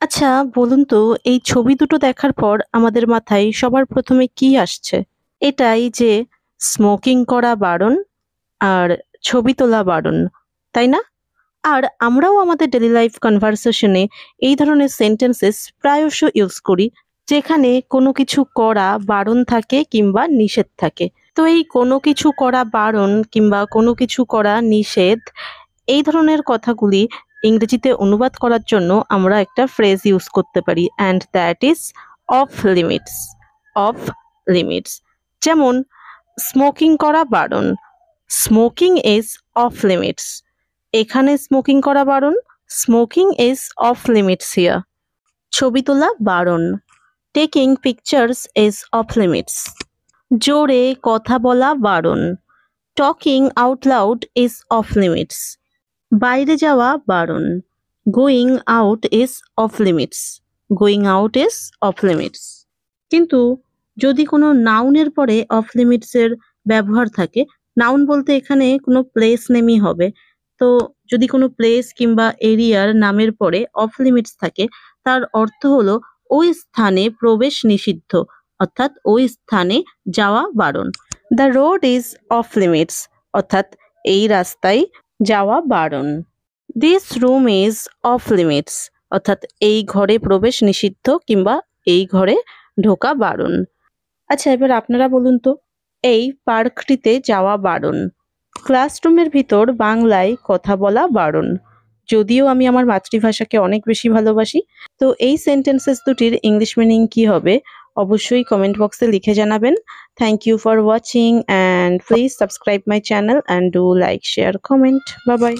আচ্ছা, বলুন তো এই ছবি দুটো দেখার পর আমাদের মাথায় সবার প্রথমে কি আসছে? এটাই যে স্মোকিং করা বারণ আর ছবি তোলা বারণ, তাই না? আর আমরাও আমাদের ডেইলি লাইফ কনভারসেশনে এই ধরনের সেন্টেন্সেস প্রায়শ ইউজ করি, যেখানে কোনো কিছু করা বারণ থাকে কিংবা নিষেধ থাকে। তো এই কোনো কিছু করা বারণ কিংবা কোনো কিছু করা নিষেধ এই ধরনের কথাগুলি ইংরেজিতে অনুবাদ করার জন্য আমরা একটা ফ্রেজ ইউজ করতে পারি, and that is of limits. Of limits যেমন স্মোকিং করা বারণ, স্মোকিং ইজ অফ লিমিটস। এখানে স্মোকিং করা বারণ, smoking is of limits here. ছবি তোলা বারণ, taking pictures is of limits. জোরে কথা বলা বারণ, talking out loud is of limits. বাইরে যাওয়া বারণ, going out is of limits. Going out is of limits. কিন্তু যদি কোনো নাউনের পরে অফ লিমিটসের ব্যবহার থাকে, নাউন বলতে এখানে কোনো প্লেস নেমই হবে। তো যদি কোনো প্লেস কিংবা এরিয়ার নামের পরে অফ লিমিটস থাকে, তার অর্থ হলো ওই স্থানে প্রবেশ নিষিদ্ধ, অর্থাৎ ওই স্থানে যাওয়া বারণ। The road is of limits, অর্থাৎ এই রাস্তায় যাওয়া বারণ। This room is of limits, অর্থাৎ এই ঘরে প্রবেশ নিষিদ্ধ কিংবা এই ঘরে ঢোকা বারণ। আচ্ছা, এবার আপনারা বলুন তো, এই পার্কটিতে যাওয়া বারণ। ক্লাসরুমের ভিতর বাংলায় কথা বলা বারণ। যদিও আমি আমার মাতৃভাষাকে অনেক বেশি ভালোবাসি, তো এই সেন্টেন্সেস দুটির ইংলিশ মিনিং কি হবে অবশ্যই কমেন্ট বক্সে লিখে জানাবেন। Thank you for watching and please subscribe my channel and do like, share, comment. Bye by.